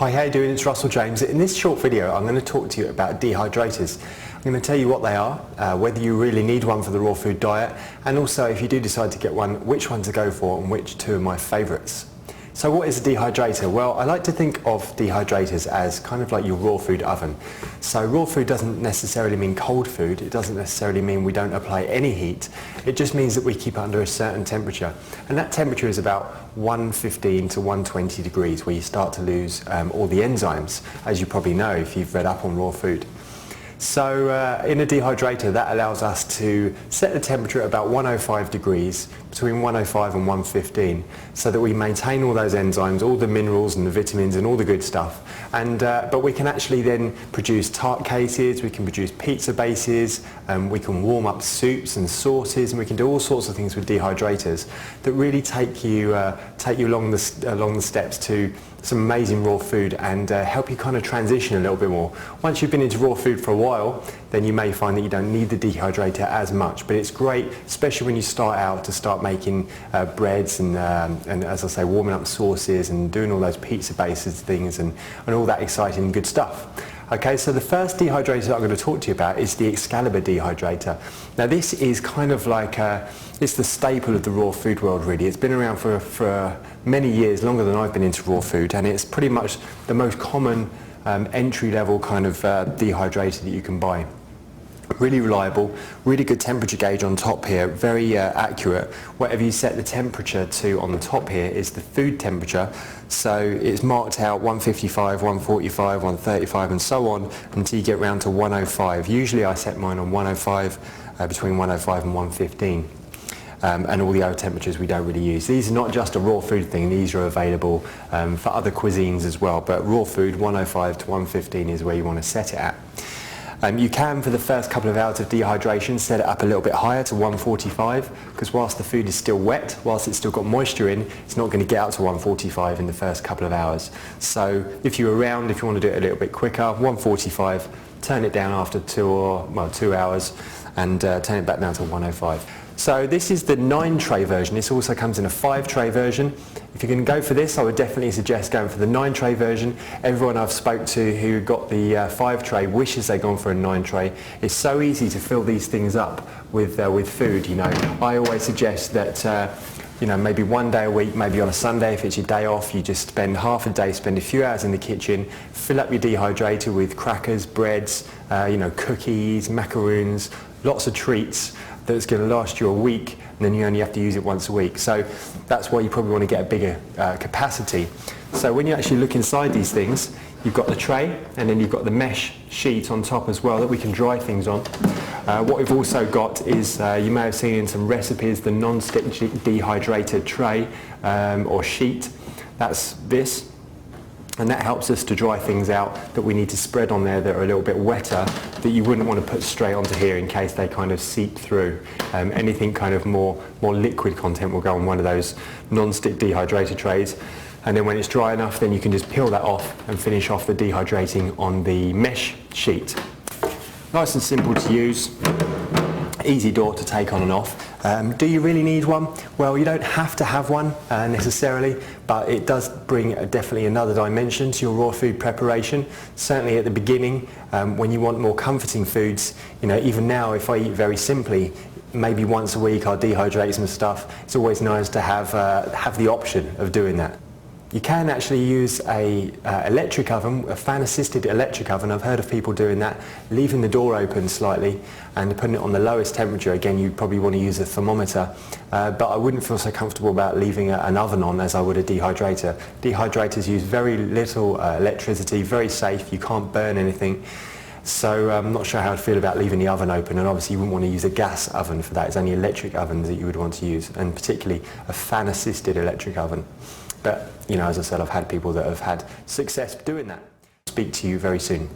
Hi, how you doing? It's Russell James. In this short video I'm going to talk to you about dehydrators. I'm going to tell you what they are, whether you really need one for the raw food diet, and also if you do decide to get one, which one to go for and which two are my favourites. So what is a dehydrator? Well, I like to think of dehydrators as kind of like your raw food oven. So raw food doesn't necessarily mean cold food. It doesn't necessarily mean we don't apply any heat. It just means that we keep it under a certain temperature. And that temperature is about 115 to 120 degrees, where you start to lose all the enzymes, as you probably know if you've read up on raw food. So in a dehydrator, that allows us to set the temperature at about 105 degrees, between 105 and 115, so that we maintain all those enzymes, all the minerals and the vitamins and all the good stuff. And but we can actually then produce tart cases, we can produce pizza bases, we can warm up soups and sauces, and we can do all sorts of things with dehydrators that really take you along the steps to some amazing raw food and help you kind of transition a little bit more. Once you've been into raw food for a while, then you may find that you don't need the dehydrator as much, but it's great, especially when you start out, to start making breads and as I say, warming up sauces and doing all those pizza bases things and all that exciting and good stuff. Okay, so the first dehydrator that I'm going to talk to you about is the Excalibur dehydrator. Now this is kind of like, it's the staple of the raw food world really. It's been around for many years, longer than I've been into raw food, and it's pretty much the most common entry-level kind of dehydrator that you can buy. Really reliable, really good temperature gauge on top here, very accurate. Whatever you set the temperature to on the top here is the food temperature, so it's marked out 155, 145, 135 and so on until you get round to 105. Usually I set mine on 105, between 105 and 115. And all the other temperatures we don't really use. These are not just a raw food thing, these are available for other cuisines as well, but raw food 105 to 115 is where you want to set it at. You can, for the first couple of hours of dehydration, set it up a little bit higher to 145, because whilst the food is still wet, whilst it's still got moisture in, it's not going to get out to 145 in the first couple of hours. So if you're around, if you want to do it a little bit quicker, 145, turn it down after 2 hours and turn it back down to 105. So this is the 9-tray version. This also comes in a 5-tray version. If you're going to go for this, I would definitely suggest going for the 9-tray version. Everyone I've spoke to who got the 5-tray wishes they'd gone for a 9-tray. It's so easy to fill these things up with food, you know. I always suggest that you know, maybe one day a week, maybe on a Sunday if it's your day off, you just spend half a day, spend a few hours in the kitchen, fill up your dehydrator with crackers, breads, you know, cookies, macaroons, lots of treats that's going to last you a week, and then you only have to use it once a week. So that's why you probably want to get a bigger capacity. So when you actually look inside these things, you've got the tray and then you've got the mesh sheet on top as well that we can dry things on. What we've also got is, you may have seen in some recipes, the non-stick dehydrated tray or sheet. That's this. And that helps us to dry things out that we need to spread on there that are a little bit wetter, that you wouldn't want to put straight onto here in case they kind of seep through. Anything kind of more liquid content will go on one of those non-stick dehydrator trays. And then when it's dry enough, then you can just peel that off and finish off the dehydrating on the mesh sheet. Nice and simple to use. Easy door to take on and off. Do you really need one? Well, you don't have to have one necessarily, but it does bring definitely another dimension to your raw food preparation. Certainly at the beginning, when you want more comforting foods, you know, even now if I eat very simply, maybe once a week I'll dehydrate some stuff. It's always nice to have the option of doing that. You can actually use a electric oven, a fan-assisted electric oven. I've heard of people doing that, leaving the door open slightly and putting it on the lowest temperature. Again, you'd probably want to use a thermometer, but I wouldn't feel so comfortable about leaving an oven on as I would a dehydrator. Dehydrators use very little electricity, very safe, you can't burn anything. So I'm not sure how I'd feel about leaving the oven open, and obviously you wouldn't want to use a gas oven for that. It's only electric ovens that you would want to use, and particularly a fan-assisted electric oven. But, you know, as I said, I've had people that have had success doing that. Speak to you very soon.